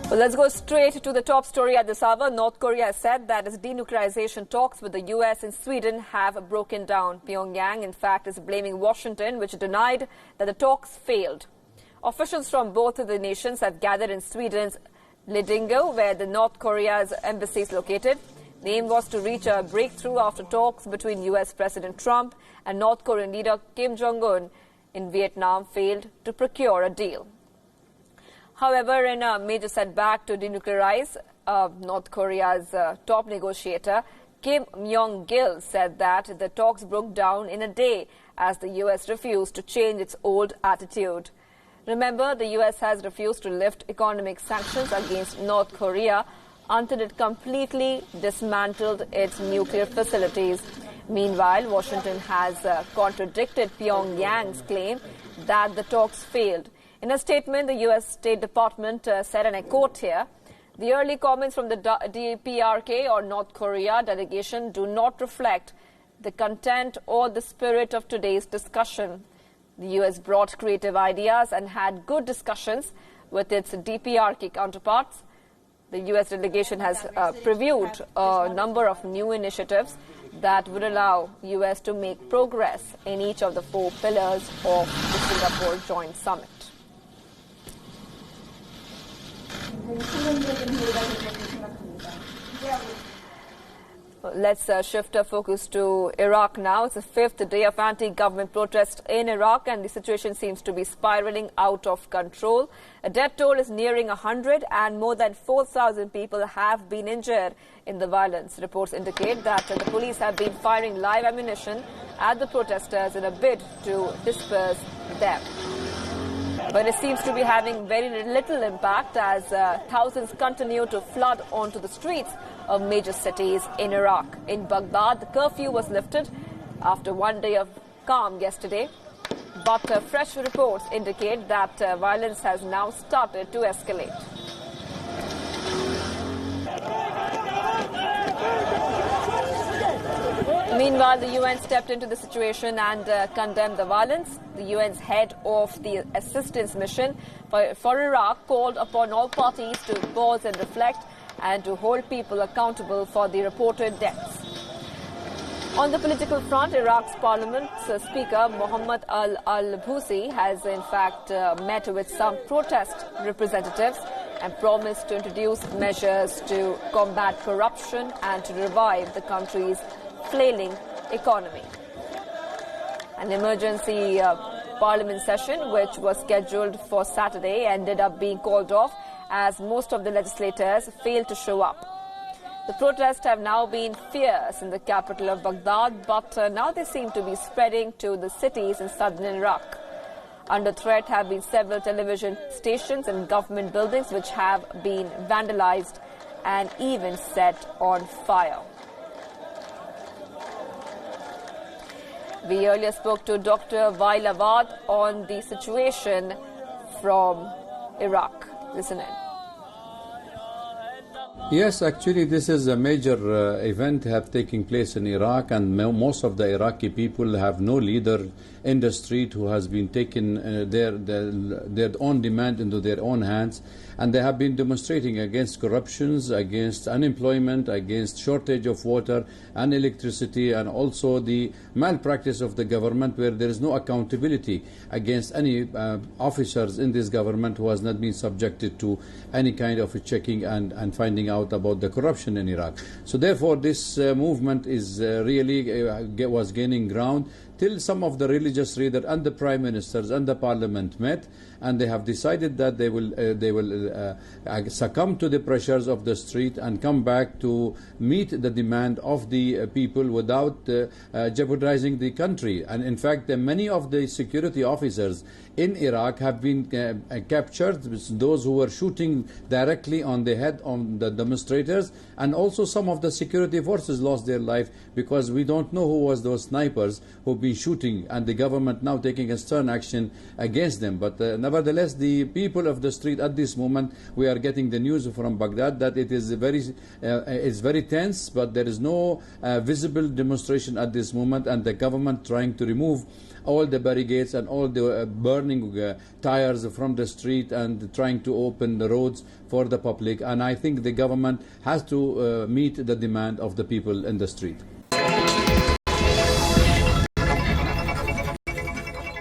Well, let's go straight to the top story at this hour. North Korea has said that its denuclearization talks with the U.S. and Sweden have broken down. Pyongyang, in fact, is blaming Washington, which denied that the talks failed. Officials from both of the nations have gathered in Sweden's Lidingö, where the North Korea's embassy is located. The aim was to reach a breakthrough after talks between U.S. President Trump and North Korean leader Kim Jong-un in Vietnam failed to procure a deal. However, in a major setback to denuclearize, North Korea's top negotiator, Kim Myong-gil, said that the talks broke down in a day as the U.S. refused to change its old attitude. Remember, the U.S. has refused to lift economic sanctions against North Korea until it completely dismantled its nuclear facilities. Meanwhile, Washington has contradicted Pyongyang's claim that the talks failed. In a statement, the U.S. State Department said, and I quote here, "The early comments from the DPRK or North Korea delegation do not reflect the content or the spirit of today's discussion." The U.S. brought creative ideas and had good discussions with its DPRK counterparts. The U.S. delegation has previewed a number of new initiatives that would allow U.S. to make progress in each of the 4 pillars of the Singapore Joint Summit. Let's shift our focus to Iraq now. It's the 5th day of anti-government protest in Iraq, and the situation seems to be spiraling out of control. A death toll is nearing 100, and more than 4,000 people have been injured in the violence. Reports indicate that the police have been firing live ammunition at the protesters in a bid to disperse them. But it seems to be having very little impact as thousands continue to flood onto the streets of major cities in Iraq. In Baghdad, the curfew was lifted after one day of calm yesterday. But fresh reports indicate that violence has now started to escalate. Meanwhile, the UN stepped into the situation and condemned the violence. The UN's head of the assistance mission for Iraq called upon all parties to pause and reflect and to hold people accountable for the reported deaths. On the political front, Iraq's parliament's speaker, Mohammad al-Bousi, has in fact met with some protest representatives and promised to introduce measures to combat corruption and to revive the country's flailing economy. An emergency parliament session, which was scheduled for Saturday, ended up being called off as most of the legislators failed to show up. The protests have now been fierce in the capital of Baghdad, but now they seem to be spreading to the cities in southern Iraq. Under threat have been several television stations and government buildings which have been vandalized and even set on fire. We earlier spoke to Dr. Wael Awad on the situation from Iraq. Listen in. Yes, actually this is a major event have taken place in Iraq, and most of the Iraqi people have no leader in the street who has been taking their own demand into their own hands, and they have been demonstrating against corruptions, against unemployment, against shortage of water and electricity, and also the malpractice of the government, where there is no accountability against any officers in this government who has not been subjected to any kind of a checking and finding out about the corruption in Iraq. So therefore this movement is really was gaining ground till some of the religious leaders and the prime ministers and the parliament met, and they have decided that they will succumb to the pressures of the street and come back to meet the demand of the people without jeopardizing the country. And in fact, many of the security officers in Iraq have been captured, those who were shooting directly on the head of the demonstrators, and also some of the security forces lost their life, because we don't know who was those snipers who've been shooting, and the government now taking a stern action against them. But nevertheless, the people of the street at this moment, we are getting the news from Baghdad that it is it's very tense, but there is no visible demonstration at this moment, and the government trying to remove all the barricades and all the burning tires from the street and trying to open the roads for the public. And I think the government has to meet the demand of the people in the street.